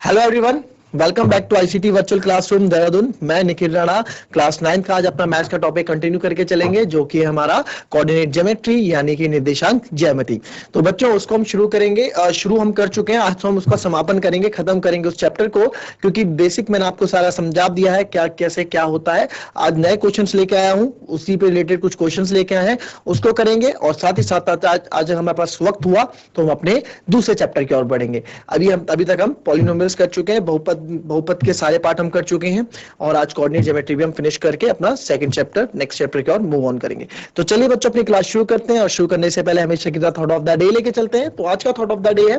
Hello everyone, welcome back to ICT virtual classroom Dehradun. मैं Nikhil Rana class 9 का आज अपना मैथ्स का टॉपिक कंटिन्यू करके चलेंगे, जो कि है हमारा कोऑर्डिनेट ज्योमेट्री यानी कि निर्देशांक ज्यामिति। तो बच्चों उसको हम शुरू करेंगे। शुरू हम कर चुके हैं, आज तो हम उसका समापन करेंगे, खत्म करेंगे उस चैप्टर को, क्योंकि बेसिक मैंने आपको सारा समझा दिया है क्या कैसे क्या होता है। आज नए क्वेश्चंस लेके आया हूँ, उसी पे रिलेटेड कुछ क्वेश्चंस लेके आए हैं, उसको करेंगे। और साथ ही साथ आज हमारे पास वक्त हुआ तो हम अपने दूसरे चैप्टर की ओर बढ़ेंगे। अभी तक हम पॉलिनोमियल्स कर चुके हैं, बहुपद बहुपद के सारे पार्ट हम कर चुके हैं, और आज कोऑर्डिनेट ज्योमेट्री भी हम फिनिश करके अपना सेकंड चैप्टर नेक्स्ट चैप्टर की ओर मूव ऑन करेंगे। तो चलिए बच्चों अपनी क्लास शुरू करते हैं, और शुरू करने से पहले हमेशा की तरह थॉट ऑफ द डे लेके चलते हैं। तो आज का थॉट ऑफ द डे है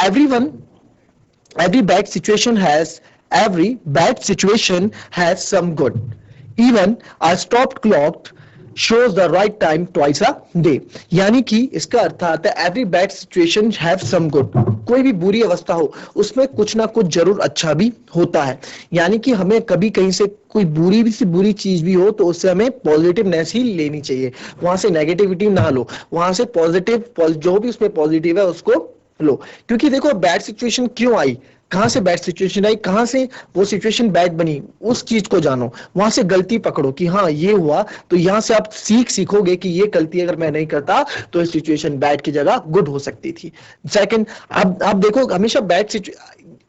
everyone every bad situation has every bad situation has some good, even a stopped clock shows the right time twice a day। यानी कि इसका अर्थ आता है every bad situation have some good। कोई भी बुरी अवस्था हो उसमें कुछ ना कुछ जरूर अच्छा भी होता है। यानी कि हमें कभी कहीं से कोई बुरी भी सी बुरी चीज भी हो तो उससे हमें पॉजिटिवनेस ही लेनी चाहिए, वहां से नेगेटिविटी ना लो, वहां से पॉजिटिव जो भी उसमें पॉजिटिव है उसको लो। क्योंकि देखो बैड सिचुएशन क्यों आई, कहां से बैड सिचुएशन आई, कहां से वो सिचुएशन बैड बनी, उस चीज को जानो, वहां से गलती पकड़ो कि हाँ ये हुआ, तो यहां से आप सीखोगे कि ये गलती अगर मैं नहीं करता तो इस सिचुएशन बैड की जगह गुड हो सकती थी। सेकंड, अब आप देखो हमेशा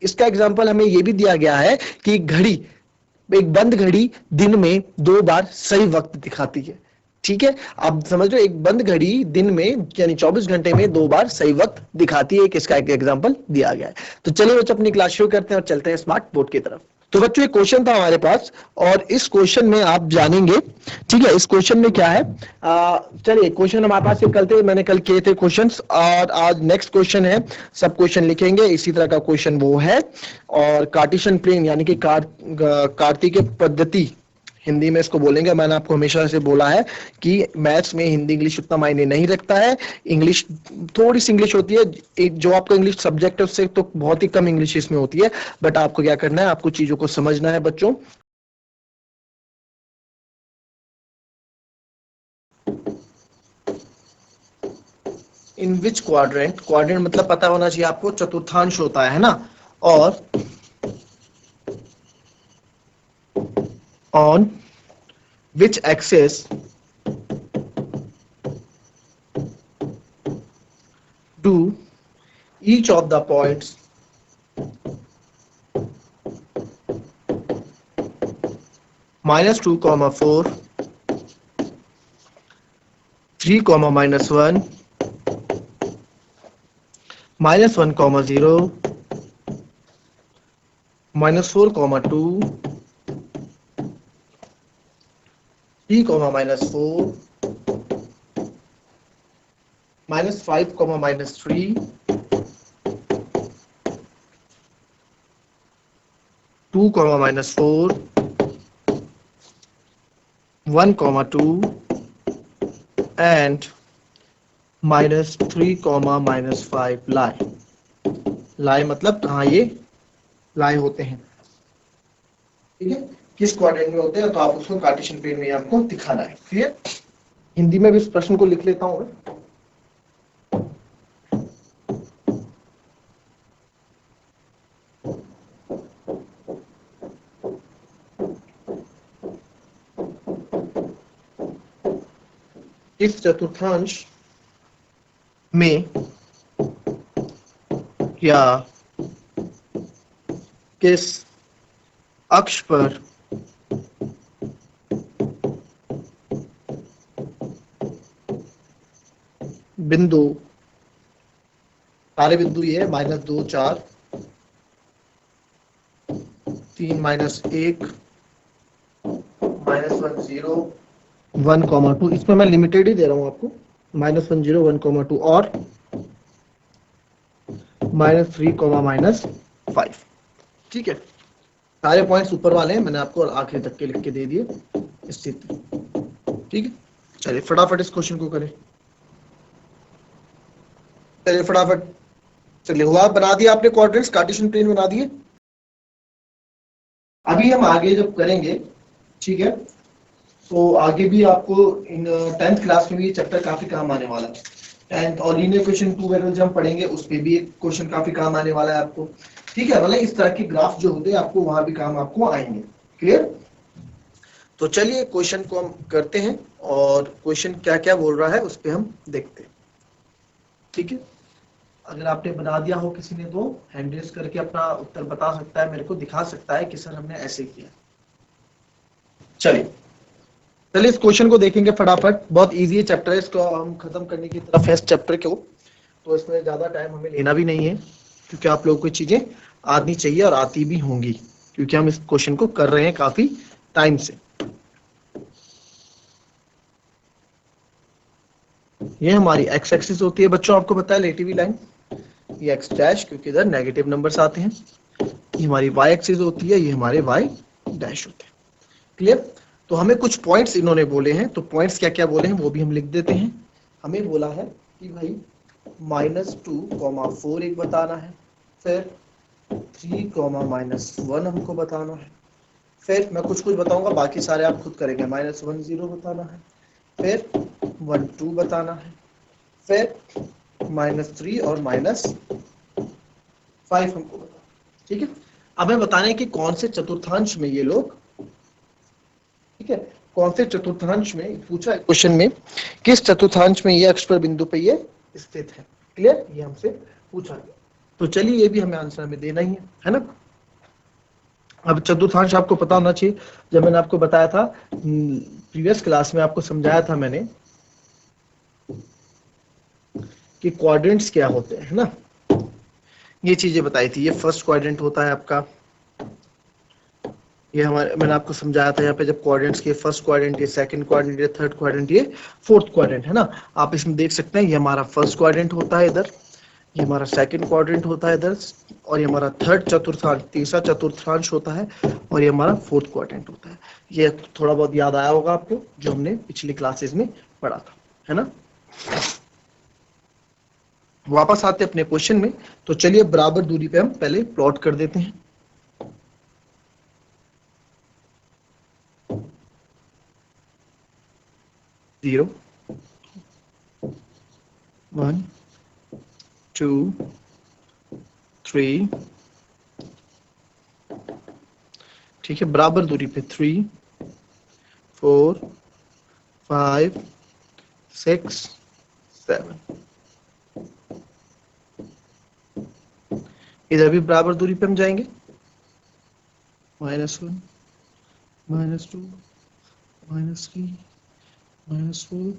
इसका एग्जांपल हमें ये भी दिया गया है कि घड़ी, एक बंद घड़ी दिन में 2 बार सही वक्त दिखाती है। ठीक है, आप समझ लो एक बंद घड़ी दिन में यानी 24 घंटे में 2 बार सही वक्त दिखाती है। इसका एक एग्जांपल दिया गया है। तो चलिए बच्चों अपनी क्लास शुरू करते हैं और चलते हैं स्मार्ट बोर्ड की तरफ। तो बच्चों एक क्वेश्चन था हमारे पास, और इस क्वेश्चन में आप जानेंगे, ठीक है, इस क्वेश्चन में क्या है। चलिए क्वेश्चन हमारे पास मैंने कल किए थे क्वेश्चंस, और आज नेक्स्ट क्वेश्चन है। सब क्वेश्चन लिखेंगे, इसी तरह का क्वेश्चन वो है। और कार्टेशियन प्लेन यानी कि कार्तिकीय पद्धति हिंदी में इसको बोलेंगे। मैंने आपको हमेशा से बोला है कि मैथ्स में हिंदी इंग्लिश उतना मायने नहीं रखता है। इंग्लिश थोड़ी सी इंग्लिश होती है, एक जो आपका इंग्लिश सब्जेक्ट है उससे तो बहुत ही कम इंग्लिश इसमें होती है। बट आपको क्या करना है, आपको चीजों को समझना है बच्चों। इन विच क्वाड्रेंट, क्वाड्रेंट मतलब पता होना चाहिए आपको, चतुर्थांश होता है ना। और on which axis do each of the points -2, 4, 3, -1, -1, 0, -4, 2, 3, -4, -5, -3, 2, -4, 1, 2 and -3, -5 लाई मतलब कहाँ ये लाई होते हैं। ठीक है, किस क्वाड्रेंट में होते हैं, तो आप उसको कार्टेशियन प्लेन में आपको दिखाना है। क्लियर, हिंदी में भी इस प्रश्न को लिख लेता हूं मैं। इस चतुर्थांश में या किस अक्ष पर बिंदु, सारे बिंदु ये -2, 4, 3, -1, -1, 0, 1, 2, इसमें मैं लिमिटेड ही दे रहा हूं आपको, -1, 0, 1, 2 और -3, -5। ठीक है, सारे पॉइंट्स ऊपर वाले हैं, मैंने आपको आखिरी तक के लिख के दे दिए स्थिति। ठीक है, चलिए फटाफट इस क्वेश्चन को करें। चलिए फटाफट, चलिए हुआ, बना दिया आपने क्वाड्रेंट्स, कार्टेशियन प्लेन बना दिए। अभी हम आगे जब करेंगे, ठीक है, तो आगे भी आपको इन 10th क्लास में भी चैप्टर काफी काम आने वाला है। टेंथ और लीनियर क्वेश्चन 2 वगैरह जब हम पढ़ेंगे उस पे भी एक क्वेश्चन काफी काम आने वाला है आपको। ठीक है, मतलब इस तरह के ग्राफ जो होते हैं आपको वहां भी काम आपको आएंगे। क्लियर? तो चलिए क्वेश्चन को हम करते हैं और क्वेश्चन क्या क्या बोल रहा है उस पे हम देखते हैं। ठीक है, अगर आपने बना दिया हो किसी ने तो हैंड रेज करके अपना उत्तर बता सकता है, मेरे को दिखा सकता है कि सर हमने ऐसे किया। चलिए चलिए इस क्वेश्चन को देखेंगे फटाफट, बहुत इजी है चैप्टर है, इसको हम खत्म करने की तरफ है इस चैप्टर को। तो इसमें ज्यादा टाइम हमें लेना भी नहीं है क्योंकि आप लोगों को चीजें आनी चाहिए और आती भी होंगी, क्योंकि हम इस क्वेश्चन को कर रहे हैं काफी टाइम से। ये हमारी एक्स एक्सिस होती है बच्चों, आपको पता है लेटी हुई लाइन, ये एक्स डैश क्योंकि इधर नेगेटिव नंबर्स आते हैं। ये हमारी वाई एक्सिस होती है, ये हमारे वाई डैश होते हैं। क्लियर? तो हमें कुछ पॉइंट्स इन्होंने बोले हैं, तो पॉइंट्स क्या क्या बोले हैं वो भी हम लिख देते हैं। हमें बोला है कि भाई -2, 4 एक बताना है, फिर 3, -1 हमको बताना है, फिर मैं कुछ कुछ बताऊंगा बाकी सारे आप खुद करेंगे। -1, 0 बताना है, फिर 1, 2 बताना है, फिर -3 और -5 हमको बताना है। ठीक है, अब हमें बताना है कि कौन से चतुर्थांश में ये लोग, ठीक है, कौन से चतुर्थांश में पूछा है क्वेश्चन में, किस चतुर्थांश में ये अक्ष पर बिंदु पे ये स्थित है। क्लियर? ये हमसे पूछा गया, तो चलिए ये भी हमें आंसर में देना ही है ना। अब चतुर्थांश आपको पता होना चाहिए, जब मैंने आपको बताया था प्रीवियस क्लास में, आपको समझाया था मैंने कि क्वाड्रेंट्स क्या होते हैं, है ना, ये चीजें बताई थी। ये फर्स्ट क्वाड्रेंट होता है आपका, ये हमारे मैंने आपको समझाया था यहाँ पे जब क्वाड्रेंट्स के फर्स्ट क्वाड्रेंट, ये सेकंड क्वाड्रेंट, ये थर्ड क्वाड्रेंट, ये फोर्थ क्वाड्रेंट, है ना। आप इसमें देख सकते हैं ये हमारा फर्स्ट क्वाड्रेंट होता है इधर, ये हमारा सेकंड क्वाड्रेंट होता है इधर, और ये हमारा थर्ड चतुर्थांश, तीसरा चतुर्थांश होता है, और ये हमारा फोर्थ क्वाड्रेंट होता है। ये थोड़ा बहुत याद आया होगा आपको जो हमने पिछली क्लासेस में पढ़ा था, है ना। वापस आते हैं अपने क्वेश्चन में, तो चलिए बराबर दूरी पे हम पहले प्लॉट कर देते हैं। 0, 1, 2, 3, ठीक है, बराबर दूरी पे 3, 4, 5, 6, 7, इधर भी बराबर दूरी पे हम जाएंगे, -1, -2, -3, -4,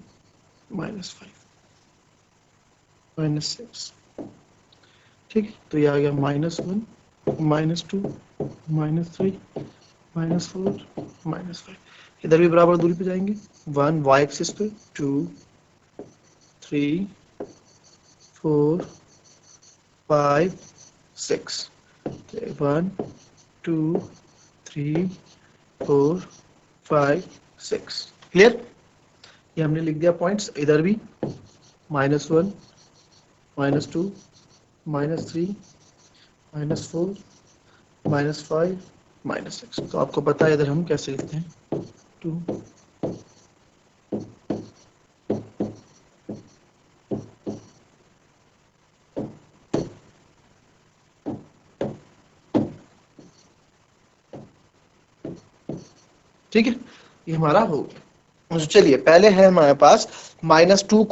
-5, -6, ठीक है। तो ये आ गया -1, -2, -3, -4, -5, इधर भी बराबर दूरी पे जाएंगे, 1 वाई एक्सिस पे, 2, 3, 4, 5, 6, 1, 2, 3, 4, 5, 6। क्लियर? ये हमने लिख दिया पॉइंट्स, इधर भी -1, -2, -3, -4, -5, -6। तो आपको पता है इधर हम कैसे लिखते हैं, 2, ठीक है, ये हमारा हो गया। तो चलिए पहले है हमारे पास -2,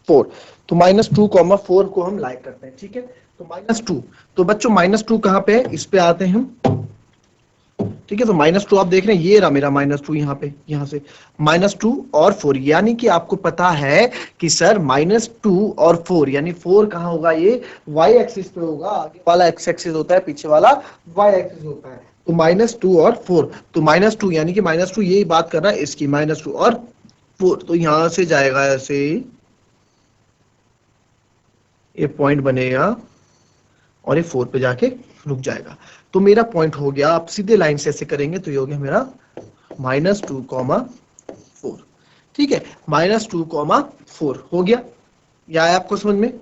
4, तो -2, 4 को हम लाइक करते हैं। ठीक है, तो -2, तो बच्चों -2 कहाँ पे है, इस पे आते हैं हम। ठीक है, तो -2 आप देख रहे हैं, ये रहा मेरा -2, यहाँ पे, यहाँ से -2 और 4, यानी कि आपको पता है कि सर -2 और 4, यानी 4 कहाँ होगा, ये y एक्सिस पे होगा, आगे वाला x एक्सिस होता है, पीछे वाला y एक्सिस होता है। तो -2 और 4, तो -2 यानी कि -2 यही बात कर रहा है इसकी, -2 और 4, तो यहां से जाएगा ऐसे, ये पॉइंट बनेगा और ये 4 पे जाके रुक जाएगा। तो मेरा पॉइंट हो गया, आप सीधे लाइन से ऐसे करेंगे तो ये हो गया मेरा -2, 4। ठीक है, -2, 4 हो गया, या आया आपको समझ में?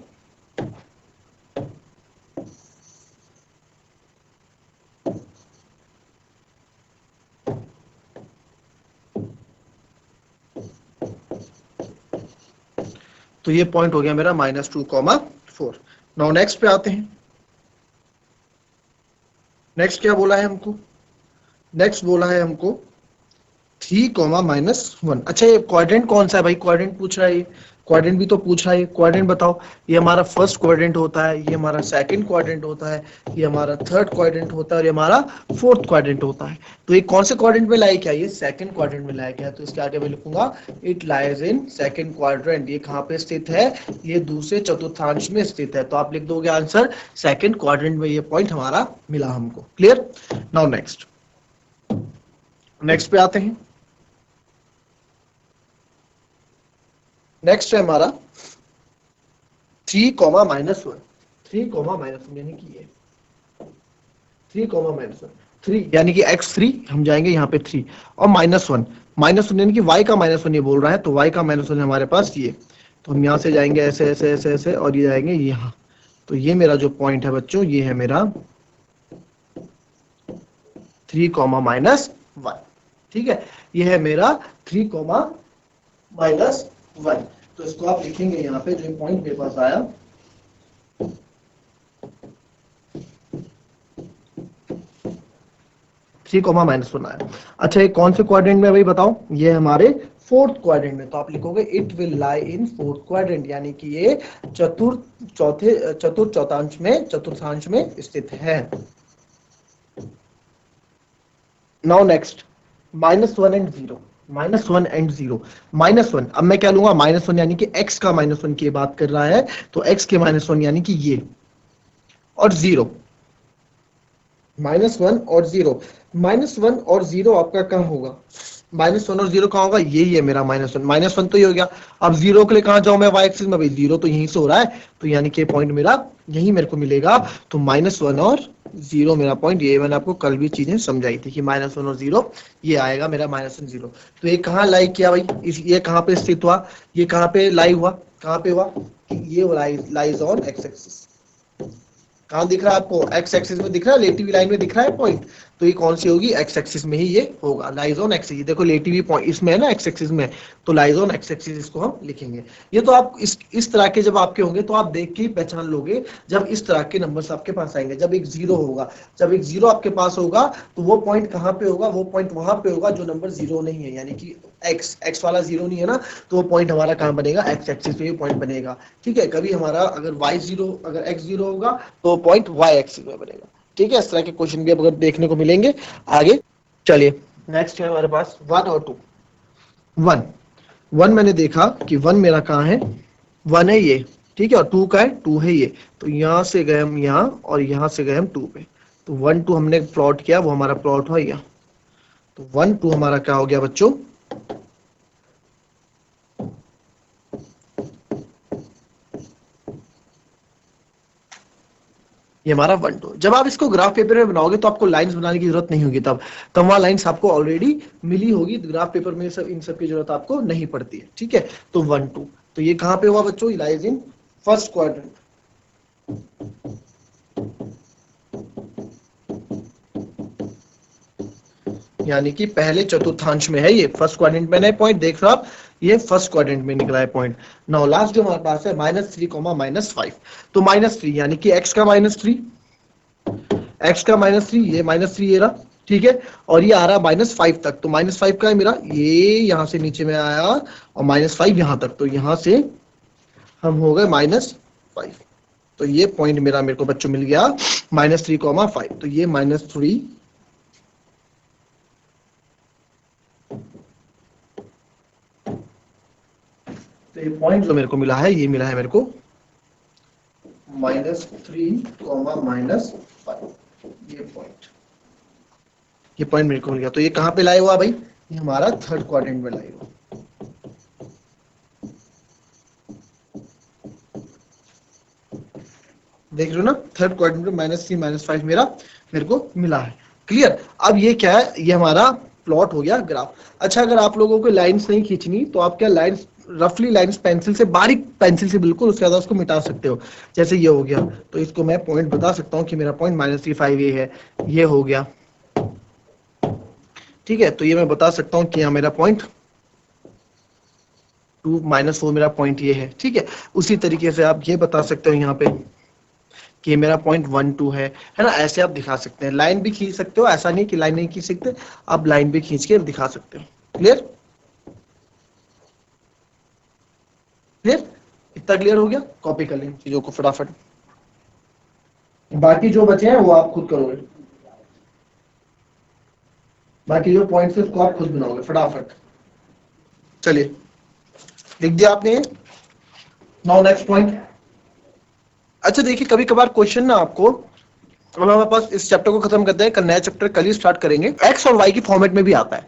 तो ये पॉइंट हो गया मेरा -2,4। नाउ नेक्स्ट पे आते हैं। नेक्स्ट क्या बोला है हमको? नेक्स्ट बोला है हमको 3,-1। अच्छा, ये क्वाड्रेंट कौन सा है भाई? क्वाड्रेंट पूछ रहा है, ये क्वाड्रेंट भी तो पूछ रहा है। क्वाड्रेंट बताओ। ये हमारा फर्स्ट क्वाड्रेंट होता है, ये हमारा सेकंड क्वाड्रेंट होता है, ये हमारा थर्ड क्वाड्रेंट होता है और ये हमारा फोर्थ क्वाड्रेंट होता है। तो ये कौन से क्वाड्रेंट में लाया क्या? ये सेकंड क्वाड्रेंट में लाया क्या? तो इसके आगे मैं लिखूंगा it lies in second quadrant. ये कहाँ पे स्थित है? ये दूसरे चतुर्थांश में स्थित है। तो आप लिख दोगे आंसर सेकंड क्वाड्रेंट में ये पॉइंट हमारा मिला हमको। क्लियर? नाउ नेक्स्ट पे आते हैं। नेक्स्ट है हमारा 3,-1। 3,-1 यानी कि ये 3,-1, 3 यानी कि x3 हम जाएंगे यहाँ पे 3 और -1 यानी कि y का -1 ये बोल रहा है। तो y का -1 हमारे पास ये, तो हम यहाँ से जाएंगे ऐसे ऐसे ऐसे ऐसे और ये जाएंगे यहाँ। तो ये मेरा जो पॉइंट है बच्चों, ये है मेरा 3,-1। ठीक है, ये है मेरा 3,-1। तो इसको आप लिखेंगे यहाँ पे, जो पॉइंट मेरे पास आया 3,-1 आया। अच्छा, ये कौन से क्वाड्रेंट में भाई बताओ? ये हमारे फोर्थ क्वाड्रेंट में। तो आप लिखोगे it will lie in fourth quadrant, यानी कि ये चतुर्थांश में स्थित है। Now next -1 and 0। -1, अब मैं क्या लूंगा? -1 यानी कि x का -1 की बात कर रहा है, तो x के -1 यानी कि ये, और 0। -1 और 0, -1 और 0 आपका कहाँ होगा? -1 और 0 कहाँ होगा? यही है मेरा -1 तो ये हो गया। अब 0 के लिए कहाँ जाऊं मैं? y एक्सिस में। भाई 0 तो यहीं से हो रहा है, तो यानी कि पॉइंट मेरा यही मेरे को मिलेगा। तो -1 और 0 मेरा पॉइंट, ये मैंने आपको कल भी चीजें समझाई थी कि -1 और 0 ये आएगा मेरा -1 0। तो ये कहाँ लाई किया भाई? ये कहाँ पे स्थित हुआ? ये कहाँ पे लाई हुआ? कहाँ पे हुआ? ये लाइज ऑन x एक्सिस। कहाँ दिख रहा है आपको? x एक्सिस में दिख रहा है, लेटिव लाइन में दिख रहा है पॉइंट। तो ये कौन सी होगी? x एक्सिस में ही ये होगा, लाइज ऑन x एक्सिस। देखो लेटिव पॉइंट इसमें है ना, x एक्सिस में, तो लाइज ऑन x एक्सिस इसको हम लिखेंगे। ये तो आप इस तरह के जब आपके होंगे तो आप देख के ही पहचान लोगे जब इस तरह के नंबर्स आपके पास आएंगे। जब एक 0 होगा, जब एक 0 आपके पास होगा, तो वो पॉइंट कहाँ पे होगा? वो पॉइंट वहां पे होगा जो नंबर 0 नहीं है, यानी कि x वाला 0 नहीं है ना, तो वो पॉइंट हमारा कहाँ बनेगा? x एक्सिस पे पॉइंट बनेगा। ठीक है, कभी हमारा अगर अगर x 0 होगा तो पॉइंट y एक्सिस में बनेगा। ठीक है, इस तरह के क्वेश्चन भी अगर देखने को मिलेंगे आगे। चलिए नेक्स्ट है हमारे पास 1 और 2। 1 मैंने देखा कि 1 मेरा कहाँ है? 1 है ये, ठीक है, और 2 का है? 2 है ये। तो यहाँ से गए हम यहाँ और यहाँ से गए हम 2 पे। तो 1 2 हमने प्लॉट किया, वो हमारा प्लॉट हुआ यहाँ। तो 1 2 हमारा क्या हो गया बच्चों? ये हमारा 1 2। जब आप इसको ग्राफ पेपर में बनाओगे तो आपको लाइंस बनाने की जरूरत नहीं होगी। तब वहां लाइंस आपको ऑलरेडी मिली होगी। ग्राफ पेपर में इन सब की जरूरत आपको नहीं पड़ती है। ठीक है, तो 1 2, तो ये कहां पे हुआ बच्चों? Lies in first quadrant. यानी कि पहले चतुर्थांश में है ये, फर्स्ट क्वाड्रेंट में। नहीं पॉइंट देख रहे हो आप, ये फर्स्ट क्वाड्रेंट में निकला है पॉइंट। नाउ लास्ट जो हमारे पास है -3, -5। तो -3 यानी कि x का -3, x का -3, ये -3 ये रहा। ठीक है, और ये आ रहा -5 तक। तो -5 का है मेरा, ये यहां से नीचे में आया और -5 यहां तक। तो यहां से हम हो गए -5। तो ये पॉइंट मेरे को बच्चों मिल गया -3,5। तो ये -3 तो ये पॉइंट जो मेरे को मिला है, ये मिला है मेरे को -3, -5। ये पॉइंट मेरे को मिल गया। तो ये कहां पे लाए हुआ भाई? ये हमारा थर्ड क्वाड्रेंट में लाए हुआ। देख रहे हो ना, थर्ड क्वाड्रेंट में -3, -5 मेरे को मिला है। क्लियर? अब ये क्या है? ये हमारा प्लॉट हो गया ग्राफ। अच्छा, अगर आप लोगों को लाइंस नहीं खींचनी तो आप क्या लाइंस, रफली लाइंस पेंसिल से, बारीक पेंसिल से बिल्कुल, उसके बाद उसको मिटा सकते हो। जैसे ये हो गया, तो इसको मैं पॉइंट बता सकता हूँ कि मेरा पॉइंट -3 ये है, ये हो गया। ठीक है, तो ये मैं बता सकता हूँ कि यहाँ मेरा पॉइंट 2 -4 मेरा पॉइंट ये है, ठीक है। उसी तरीके से आप ये बता सकते हो यहाँ पे कि मेरा पॉइंट 1 2 है ना। ऐसे आप दिखा सकते हैं, लाइन भी खींच सकते हो, ऐसा नहीं कि लाइन नहीं खींच सकते, आप लाइन भी खींच के दिखा सकते हो। क्लियर क्लियर, इतना क्लियर हो गया। कॉपी कर लें चीजों को फटाफट, बाकी जो बचे हैं वो आप खुद करोगे, बाकी जो पॉइंट्स है उसको आप खुद बनाओगे फटाफट। चलिए लिख दिया आपने। Now next point. अच्छा देखिए, कभी कभार क्वेश्चन ना आपको, अब हमारे पास इस चैप्टर को खत्म करते हैं, कल नया चैप्टर कल ही स्टार्ट करेंगे, एक्स और वाई की फॉर्मेट में भी आता है,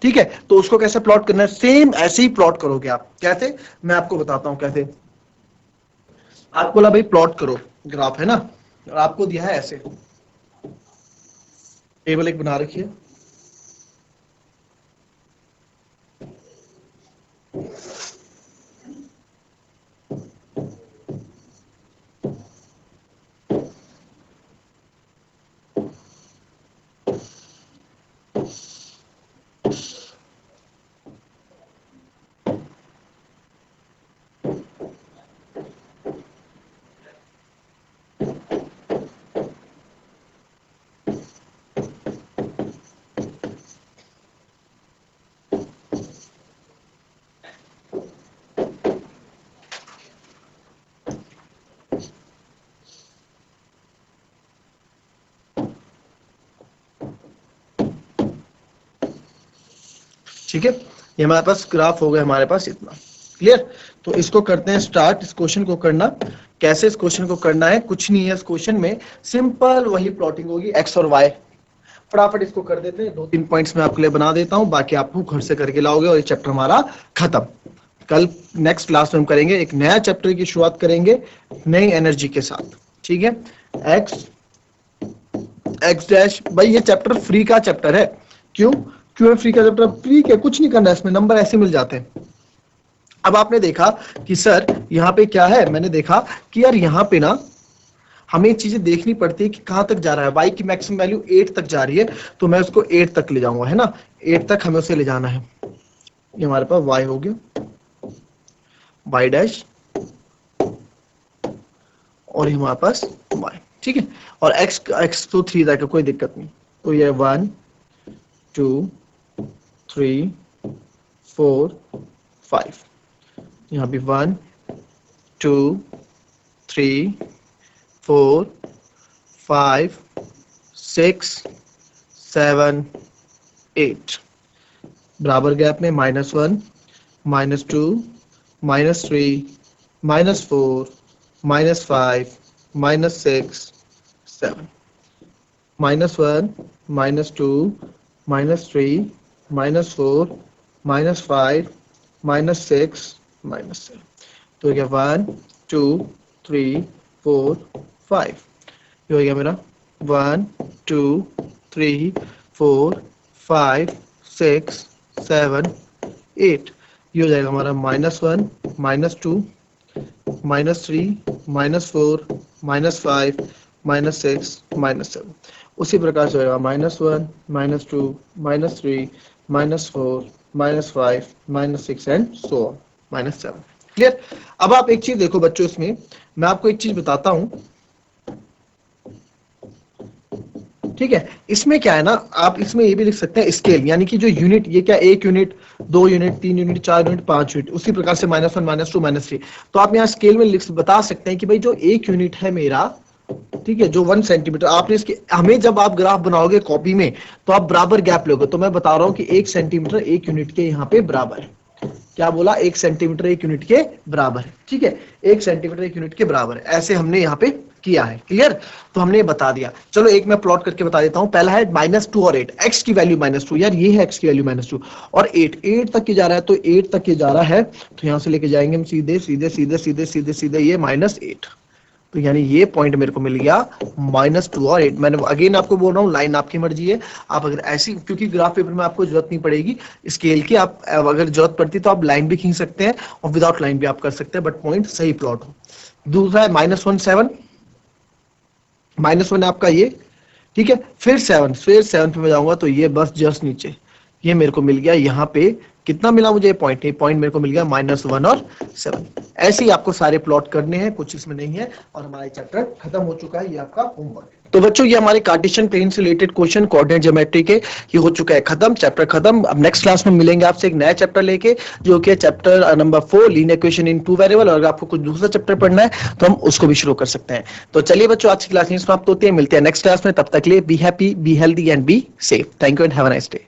ठीक है। तो उसको कैसे प्लॉट करना है, सेम ऐसे ही प्लॉट करोगे आप। कैसे, मैं आपको बताता हूं कैसे। आपको बोला भाई प्लॉट करो ग्राफ, है ना, और आपको दिया है ऐसे, टेबल एक बना रखी है, ठीक है। ये हमारे पास ग्राफ हो गया, हमारे पास इतना। क्लियर। तो इसको करते हैं स्टार्ट, इस क्वेश्चन को करना। कैसे इस क्वेश्चन को करना है, कुछ नहीं है इस क्वेश्चन में, सिंपल वही प्लॉटिंग होगी एक्स और वाई। फटाफट इसको कर देते हैं, 2-3 पॉइंट्स मैं आपके लिए बना देता हूं, बाकी आपको घर से करके लाओगे और ये चैप्टर हमारा खत्म। कल नेक्स्ट क्लास में हम करेंगे, एक नया चैप्टर की शुरुआत करेंगे नई एनर्जी के साथ, ठीक है। एक्स एक्स डैश, भाई ये चैप्टर फ्री का चैप्टर है। क्यों क्यों है फ्री का चैप्टर? फ्री के कुछ नहीं करना है इसमें, नंबर ऐसे मिल जाते हैं। अब आपने देखा कि सर यहाँ पे क्या है, मैंने देखा कि यार यहाँ पे ना हमें चीजें देखनी पड़ती है कि कहां तक जा रहा है। y की मैक्सिमम वैल्यू 8 तक जा रही है, तो मैं उसको 8 तक ले जाऊंगा, है ना। 8 तक हमें उसे ले जाना है। ये हमारे पास y हो गया, y डैश, और ये हमारे पास y, ठीक है। और x तो 3 तक है, कोई दिक्कत नहीं। तो ये 1 2 3 4 5, यहाँ भी 1 2 3 4 5 6 7 8, बराबर गैप में -1 -2 -3 -4 -5 -6 7, -1 -2 -3 -4 -5 -6 -7। तो क्या 1 2 3 4 5, ये हो गया मेरा 1 2 3 4 5 6 7 8। ये हो जाएगा हमारा -1 -2 -3 -4 -5 -6 -7। उसी प्रकार से होगा -1 -2 -3 -4 -5 -6 एंड सो -7। क्लियर। अब आप एक चीज देखो बच्चों, इसमें मैं आपको एक चीज बताता हूं, ठीक है। इसमें क्या है ना, आप इसमें ये भी लिख सकते हैं स्केल, यानी कि जो यूनिट, ये क्या 1 unit 2 unit 3 unit 4 unit 5 unit, उसी प्रकार से -1 -2 -3। तो आप यहाँ स्केल में लिख बता सकते हैं कि भाई जो 1 यूनिट है मेरा, ठीक है, जो 1 सेंटीमीटर, आपने इसके, हमें जब आप ग्राफ बनाओगे कॉपी में तो आप बराबर गैप लोगे। तो मैं बता रहा हूं कि 1 सेंटीमीटर 1 यूनिट के यहाँ पे बराबर है। क्या बोला? 1 सेंटीमीटर 1 यूनिट के बराबर है, ठीक है। 1 सेंटीमीटर 1 यूनिट के बराबर है, ऐसे हमने यहाँ पे किया है। क्लियर। तो हमने ये बता दिया। चलो एक मैं प्लॉट करके बता देता हूं। पहला है -2 और 8, एक्स की वैल्यू -2, यार ये है एक्स की वैल्यू -2 और 8 तक की जा रहा है, तो 8 तक की जा रहा है, तो यहां से लेके जाएंगे हम सीधे सीधे सीधे सीधे सीधे सीधे ये -8। तो यानी ये पॉइंट मेरे को मिल गया -2 और 8। मैंने अगेन आपको बोल रहा हूँ, लाइन आपकी मर्जी है। आप अगर ऐसी, क्योंकि ग्राफ पेपर में आपको जरूरत नहीं पड़ेगी स्केल की, आप अगर जरूरत पड़ती तो आप लाइन भी खींच सकते हैं और विदाउट लाइन भी आप कर सकते हैं, बट पॉइंट सही प्लॉट हो। दूसरा है -1 7, -1 आपका ये, ठीक है। फिर 7 पे मैं जाऊंगा तो ये बस जस्ट नीचे, ये मेरे को मिल गया यहाँ पे कितना मिला मुझे पॉइंट, ये पॉइंट मेरे को मिल गया -1 और 7। ऐसे ही आपको सारे प्लॉट करने हैं, कुछ इसमें नहीं है, और हमारा चैप्टर खत्म हो चुका है। ये आपका होमवर्क। तो बच्चों ये हमारे कार्टेशियन प्लेन से रिलेटेड क्वेश्चन कोऑर्डिनेट ज्योमेट्री के ये हो चुका है खत्म, चैप्टर खत्म। अब नेक्स्ट क्लास में मिलेंगे आपसे एक नया चैप्टर लेके, जो कि chapter number 4 linear equation in 2 variable. और अगर आपको कुछ दूसरा चैप्टर पढ़ना है तो हम उसको भी शुरू कर सकते हैं। तो चलिए बच्चों, आज की क्लास यहीं समाप्त होती है, मिलते हैं नेक्स्ट क्लास में। तब तक के लिए be happy, be healthy and be safe. Thank you and have a nice day.